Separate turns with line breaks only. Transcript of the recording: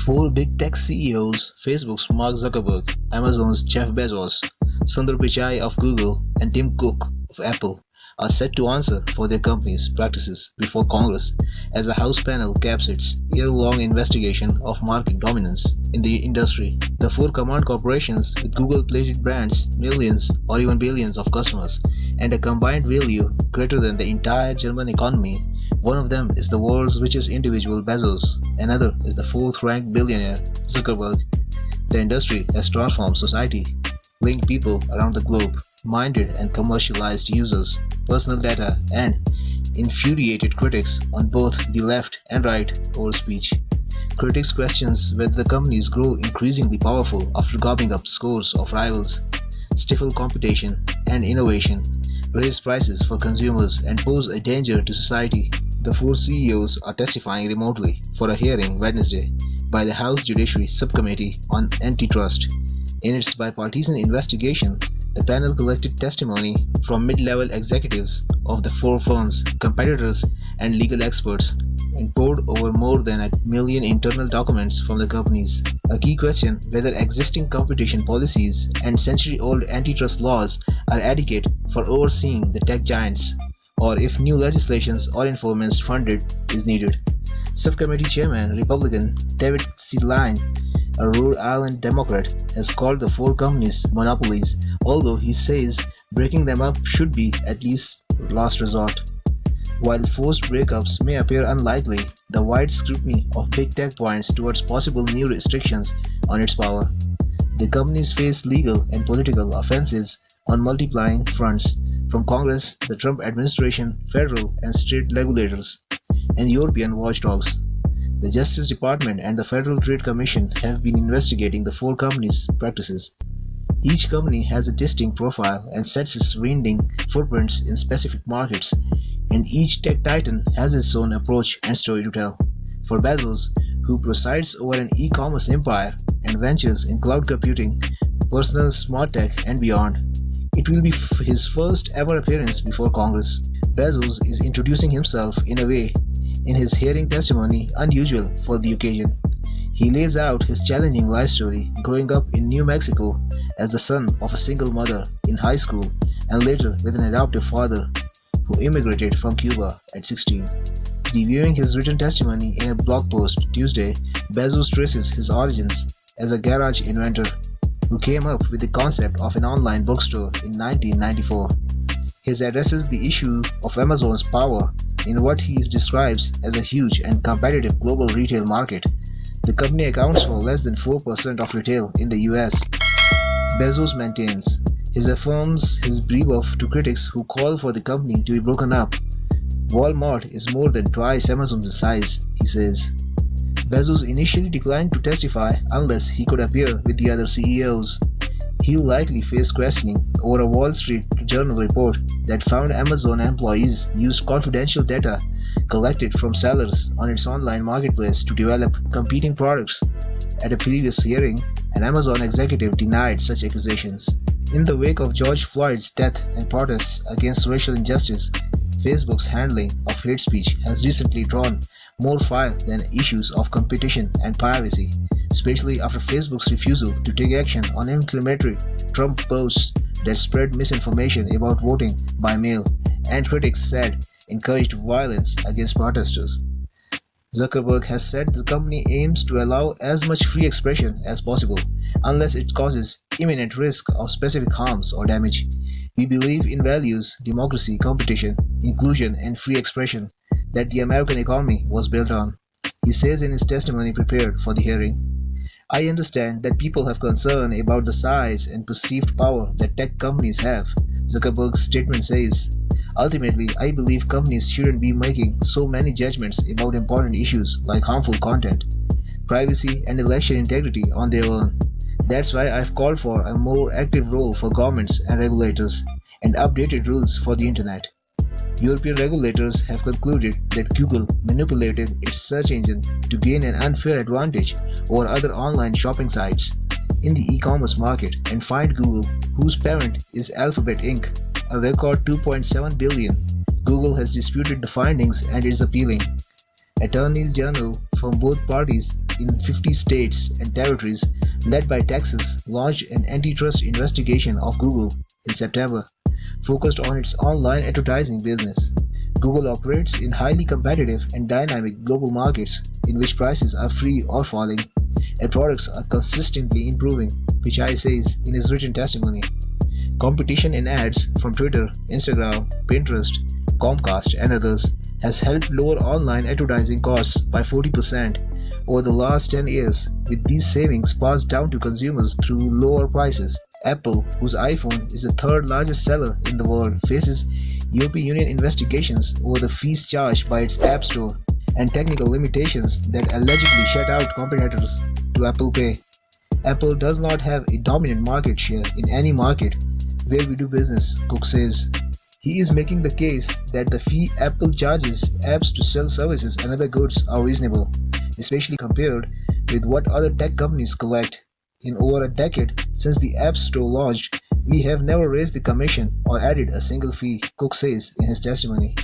Four big tech CEOs, Facebook's Mark Zuckerberg, Amazon's Jeff Bezos, Sundar Pichai of Google, and Tim Cook of Apple, are set to answer for their company's practices before Congress as a House panel caps its year-long investigation of market dominance in the industry. The four command corporations with Google-plated brands, millions or even billions of customers, and a combined value greater than the entire German economy. One of them is the world's richest individual, Bezos. Another is the fourth-ranked billionaire, Zuckerberg. The industry has transformed society, linked people around the globe, minded and commercialized users, personal data, and infuriated critics on both the left and right over speech. Critics questions whether the companies grow increasingly powerful after gobbling up scores of rivals, stifle competition and innovation, raise prices for consumers, and pose a danger to society. The four CEOs are testifying remotely for a hearing Wednesday by the House Judiciary subcommittee on antitrust. In its bipartisan investigation, the panel collected testimony from mid-level executives of the four firms, competitors, and legal experts, and pored over more than 1 million internal documents from the companies. A key question: whether existing competition policies and century-old antitrust laws are adequate for overseeing the tech giants, or if new legislations or enforcement funded is needed. Subcommittee Chairman Republican David Cline, a Rhode Island Democrat, has called the four companies monopolies, although he says breaking them up should be at least last resort. While forced breakups may appear unlikely, the wide scrutiny of big tech points towards possible new restrictions on its power. The companies face legal and political offensives on multiplying fronts, from Congress, the Trump administration, federal and state regulators, and European watchdogs. The Justice Department and the Federal Trade Commission have been investigating the four companies' practices. Each company has a distinct profile and sets its winding footprints in specific markets, and each tech titan has its own approach and story to tell. For Bezos, who presides over an e-commerce empire and ventures in cloud computing, personal smart tech, and beyond, it will be his first ever appearance before Congress. Bezos is introducing himself in a way in his hearing testimony unusual for the occasion. He lays out his challenging life story, growing up in New Mexico as the son of a single mother in high school and later with an adoptive father who immigrated from Cuba at 16. Reviewing his written testimony in a blog post Tuesday, Bezos traces his origins as a garage inventor who came up with the concept of an online bookstore in 1994. He addresses the issue of Amazon's power in what he describes as a huge and competitive global retail market. The company accounts for less than 4% of retail in the US. Bezos maintains. He affirms his rebuff to critics who call for the company to be broken up. Walmart is more than twice Amazon's size, he says. Bezos initially declined to testify unless he could appear with the other CEOs. He'll likely face questioning over a Wall Street Journal report that found Amazon employees used confidential data collected from sellers on its online marketplace to develop competing products. At a previous hearing, an Amazon executive denied such accusations. In the wake of George Floyd's death and protests against racial injustice, Facebook's handling of hate speech has recently drawn more fire than issues of competition and privacy, especially after Facebook's refusal to take action on inflammatory Trump posts that spread misinformation about voting by mail and critics said encouraged violence against protesters. Zuckerberg has said the company aims to allow as much free expression as possible, unless it causes imminent risk of specific harms or damage. We believe in values, democracy, competition, inclusion, and free expression that the American economy was built on, he says in his testimony prepared for the hearing. I understand that people have concern about the size and perceived power that tech companies have, Zuckerberg's statement says. Ultimately, I believe companies shouldn't be making so many judgments about important issues like harmful content, privacy, and election integrity on their own. That's why I've called for a more active role for governments and regulators and updated rules for the internet. European regulators have concluded that Google manipulated its search engine to gain an unfair advantage over other online shopping sites in the e-commerce market and fined Google, whose parent is Alphabet Inc., a record $2.7 billion. Google has disputed the findings and is appealing. Attorneys General from both parties in 50 states and territories, led by Texas, launched an antitrust investigation of Google in September, focused on its online advertising business. Google operates in highly competitive and dynamic global markets in which prices are free or falling, and products are consistently improving, Pichai says in his written testimony. Competition in ads from Twitter, Instagram, Pinterest, Comcast, and others has helped lower online advertising costs by 40% over the last 10 years, with these savings passed down to consumers through lower prices. Apple, whose iPhone is the third largest seller in the world, faces European Union investigations over the fees charged by its App Store and technical limitations that allegedly shut out competitors to Apple Pay. Apple does not have a dominant market share in any market where we do business, Cook says. He is making the case that the fee Apple charges apps to sell services and other goods are reasonable, especially compared with what other tech companies collect. In over a decade since the App Store launched, we have never raised the commission or added a single fee, Cook says in his testimony.